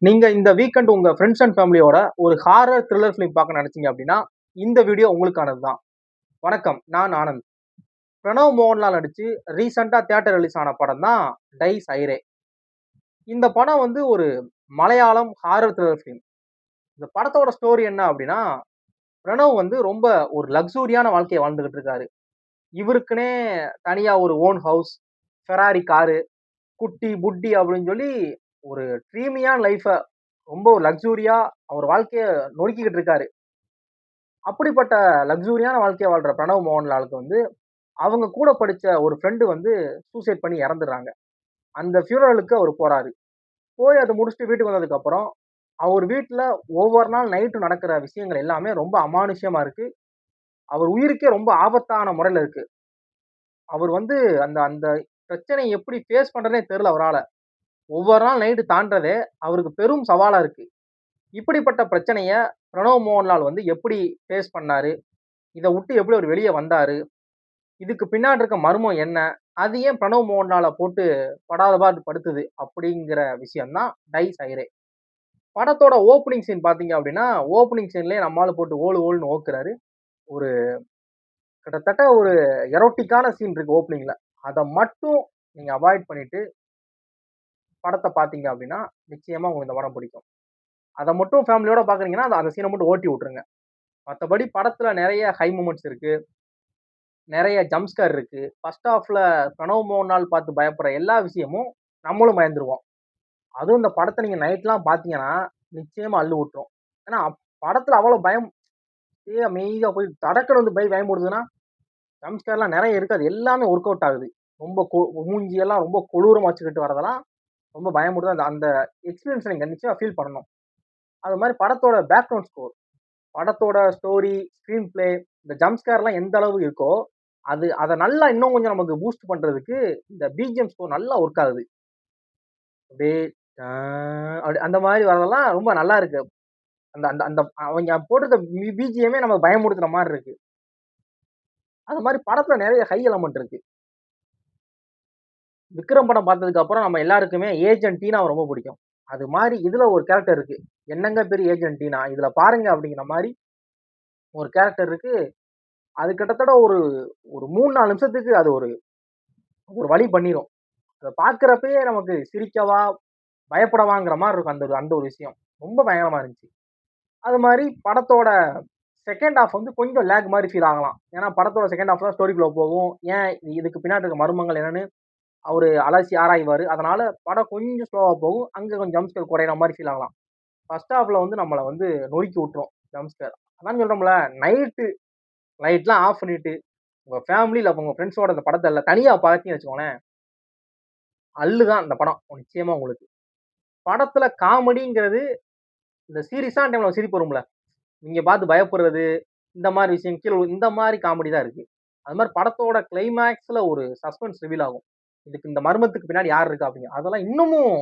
நீங்க இந்த வீக்கெண்ட் உங்க ஃப்ரெண்ட்ஸ் அண்ட் ஃபேமிலியோட ஒரு ஹாரர் த்ரில்லர் ஃபிலிம் பார்க்க நினைச்சீங்க அப்படின்னா இந்த வீடியோ உங்களுக்கானது தான். வணக்கம், நான் ஆனந்த். பிரணவ் மோகன்லால் நடிச்சு ரீசெண்டா தியேட்டர் ரிலீஸ் ஆன படம் தான் டைஸ் ஐரே. இந்த படம் வந்து ஒரு மலையாளம் ஹாரர் த்ரில்லர் ஃபிலிம். இந்த படத்தோட ஸ்டோரி என்ன அப்படின்னா, பிரணவ் வந்து ரொம்ப ஒரு லக்ஸூரியான வாழ்க்கையை வாழ்ந்துகிட்டு இருக்காரு. இவருக்குனே தனியா ஒரு ஓன் ஹவுஸ், ஃபெராரி காரு, குட்டி புட்டி அப்படின்னு சொல்லி ஒரு ட்ரீமியான லைஃப ரொம்ப ஒரு லக்ஸூரியா அவர் வாழ்க்கைய நொறுக்கிக்கிட்டு இருக்காரு. அப்படிப்பட்ட லக்ஸூரியான வாழ்க்கைய வாழ்ற பிரணவ் மோகன்லாலுக்கு வந்து, அவங்க கூட படிச்ச ஒரு ஃப்ரெண்ட் வந்து சூசைட் பண்ணி இறந்துடுறாங்க. அந்த ஃபியூனரலுக்கு அவரு போறாரு. போய் அத முடிச்சுட்டு வீட்டுக்கு வந்ததுக்கு அப்புறம், அவர் வீட்ல ஒவ்வொரு நாள் நைட்டு நடக்கிற விஷயங்கள் எல்லாமே ரொம்ப அமானுஷ்யமா இருக்கு. அவர் உயிருக்கே ரொம்ப ஆபத்தான முறையில இருக்கு. அவர் வந்து அந்த அந்த பிரச்சனைய எப்படி ஃபேஸ் பண்றதுன்னே தெரியல அவரால. ஒவ்வொரு நாள் நைட்டு தாண்டுறதே அவருக்கு பெரும் சவாலா இருக்கு. இப்படிப்பட்ட பிரச்சனைய பிரணவ் மோகன்லால் வந்து எப்படி ஃபேஸ் பண்ணாரு? இத விட்டு எப்படி அவரு வெளிய வந்தாரு? இதுக்கு பின்னாடி இருக்க மர்மம் என்ன? அது ஏன் பிரணவ் மோகன்லால போட்டு படாத பாடு படுத்துது? அப்படிங்கிற விஷயம் தான் டைஸ் ஐரே. படத்தோட ஓப்பனிங் சீன் பார்த்தீங்க அப்படின்னா, ஓப்பனிங் சீன்லயே நம்ம ஆளு போட்டு ஓலு ஓலுன்னு ஓக்குறாரு. ஒரு கிட்டத்தட்ட ஒரு எரோட்டிக்கான சீன் இருக்கு ஓப்பனிங்ல. அத மட்டும் நீங்க அவாய்ட் பண்ணிட்டு படத்த பார்த்தீங்க அப்படின்னா, நிச்சயமா உங்களுக்கு இந்த படம் பிடிக்கும். அத மட்டும் ஃபேமிலியோட பார்க்குறீங்கன்னா, அந்த சீன மட்டும் ஓட்டி விட்டுருங்க. மத்தபடி படத்துல நெறைய ஹை மொமெண்ட்ஸ் இருக்கு. நெறைய ஜம்ப் ஸ்கேர் இருக்கு. ஃபர்ஸ்ட் ஹாஃப்ல பிரணவ் மோகன்லால் பார்த்து பயப்படுற எல்லா விஷயமும் நம்மளும் பயந்துருவோம். அதுவும் இந்த படத்த நீங்க நைட்லாம் பார்த்தீங்கன்னா, நிச்சயமா அள்ளு விட்டுரும். ஏன்னா, படத்துல அவ்வளவு பயம். அப்படியே அமைதியா போய் தடக்குன்னு வந்து பயமுறுத்துதுன்னா, ஜம்ப் ஸ்கேர்லாம் நெறைய இருக்கு. அது எல்லாமே ஒர்க் அவுட் ஆகுது. ரொம்ப மூஞ்சியெல்லாம் ரொம்ப கொடூரமா வச்சுக்கிட்டு வரதெல்லாம் ரொம்ப பயமுறுத்துது. அந்த அந்த எக்ஸ்பீரியன்ஸ நீங்க நிச்சயமா ஃபீல் பண்ணணும். அது மாரி படத்தோட பேக்ரவுண்ட் ஸ்கோர், படத்தோட ஸ்டோரி, ஸ்கிரீன் பிளே, இந்த ஜம்ப் ஸ்கேர்லாம் எந்த அளவு இருக்கோ, அத நல்லா இன்னும் கொஞ்சம் நமக்கு பூஸ்ட் பண்றதுக்கு இந்த பிஜிஎம் ஸ்கோர் நல்லா ஒர்க் ஆகுது. அப்படியே ஆ அப்படி அந்த மாரி வரதெல்லாம் ரொம்ப நல்லா இருக்கு. அந்த அந்த அந்த அவங்க போட்டிருக்க பிஜிஎம்மே நமக்கு பயமுறுத்துற மாரி இருக்கு. அது மாரி படத்துல நெறைய ஹை எலமெண்ட் இருக்கு. விக்ரம் படம் பார்த்ததுக்கு அப்புறம் நம்ம எல்லாருக்குமே ஏஜென்ட் டீனாவ ரொம்ப பிடிக்கும். அது மாரி இதுல ஒரு கேரக்டர் இருக்கு. என்னங்க பெரிய ஏஜென்ட் டீனா, இதுல பாருங்க அப்படிங்கிற மாரி ஒரு கேரக்டர் இருக்கு. அது கிட்டத்தட்ட ஒரு ஒரு 3, 4 நிமிஷத்துக்கு அது ஒரு ஒரு வழி பண்ணிரும். அத பார்க்கிறப்பயே நமக்கு சிரிக்கவா, பயப்படவாங்கிற மாரி இருக்கும் அந்த அந்த ஒரு விஷயம். ரொம்ப பயங்கரமா இருந்துச்சு. அது மாரி படத்தோட செகண்ட் ஹால்ஃப் வந்து கொஞ்சம் லேக் மாரி ஃபீல் ஆகலாம். ஏன்னா படத்தோட செகண்ட் ஹால்ஃப் தான் ஸ்டோரிக்குள்ள போகும். ஏன் இதுக்கு பின்னாடி இருக்க மர்மங்கள் என்னன்னு அவரு அலசி ஆராய்வாரு. அதனால படம் கொஞ்சம் ஸ்லோவா போகும். அங்க கொஞ்சம் ஜம்ப் ஸ்கேர் குறையிற மாரி ஃபீல் ஆகலாம். ஃபர்ஸ்ட் ஹால்ஃப்ல வந்து நம்மள வந்து நொறுக்கி விட்டுரும் ஜம்ப் ஸ்கேர். அதான் சொல்றோம்ல, நைட்டு லைட்லாம் ஆஃப் பண்ணிட்டு, உங்க ஃபேமிலி இல்ல உங்க ஃபிரெண்ட்ஸோட இந்த படத்த தனியா பார்த்தீங்கன்னு வச்சுக்கோங்களேன், அள்ளுதான் இந்த படம் நிச்சயமா உங்களுக்கு. படத்துல காமெடிங்கிறது இந்த சீரியஸான டைம்ல சிரிப்பு வரும்ல. நீங்க பார்த்து பயப்படுறது, இந்த மாரி விஷயம் கீழ இந்த மாரி காமெடி தான் இருக்கு. அது மாரி படத்தோட கிளைமாக்ஸ்ல ஒரு சஸ்பென்ஸ் ரிவீல் ஆகும். இதுக்கு இந்த மர்மத்துக்கு பின்னாடி யார் இருக்கா அப்படிங்க. அதெல்லாம் இன்னமும்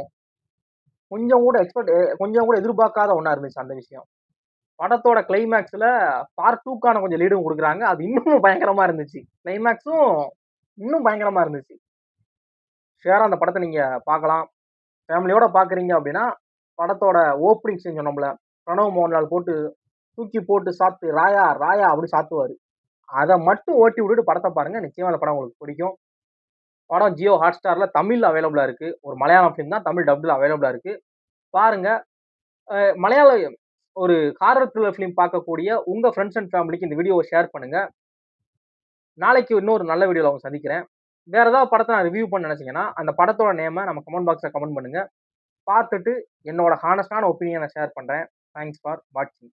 கொஞ்சம் கூட எதிர்பார்க்காத ஒண்ணா இருந்துச்சு அந்த விஷயம். படத்தோட கிளைமாக்ஸ்ல பார்ட் 2க்கான கொஞ்சம் லீடும் குடுக்குறாங்க. அது இன்னமும் பயங்கரமா இருந்துச்சு. கிளைமாக்ஸும் இன்னும் பயங்கரமா இருந்துச்சு. ஷியரா அந்த படத்த நீங்க பார்க்கலாம். ஃபேமிலியோட பார்க்குறீங்க அப்படின்னா, படத்தோட ஓப்பனிங் சீன் சொன்னோம்ல, பிரணவ் மோகன்லால் போட்டு தூக்கி போட்டு சாத்து ராயா, ராயா அப்படின்னு சாத்துவாரு. அத மட்டும் ஓட்டி விட்டுட்டு படத்த பாருங்க. நிச்சயமா அந்த படம் உங்களுக்கு பிடிக்கும். படம் ஜியோ ஹாட்ஸ்டார்ல தமிழ்ல அவைலபிளா இருக்கு. ஒரு மலையாளம் ஃபிலிம் தான். தமிழ் டப்ல அவைலபிளா இருக்கு. பாருங்க. மலையாள ஒரு ஹாரர் த்ரில்லர் ஃபிலிம் பார்க்கக்கூடிய உங்க ஃபிரெண்ட்ஸ் அண்ட் ஃபேமிலிக்கு இந்த வீடியோவ ஷேர் பண்ணுங்க. நாளைக்கு இன்னொரு நல்ல வீடியோல உங்கள சந்திக்கிறேன். வேற ஏதாவது படத்த நான் ரிவ்யூ பண்ண நினைச்சீங்கன்னா, அந்த படத்தோட நேம நம்ம கமெண்ட் பாக்ஸ்ல கமெண்ட் பண்ணுங்க. பார்த்துட்டு என்னோட ஹானஸ்டான ஒப்பீனியன ஷேர் பண்றேன். தேங்க்ஸ் ஃபார் வாட்சிங்.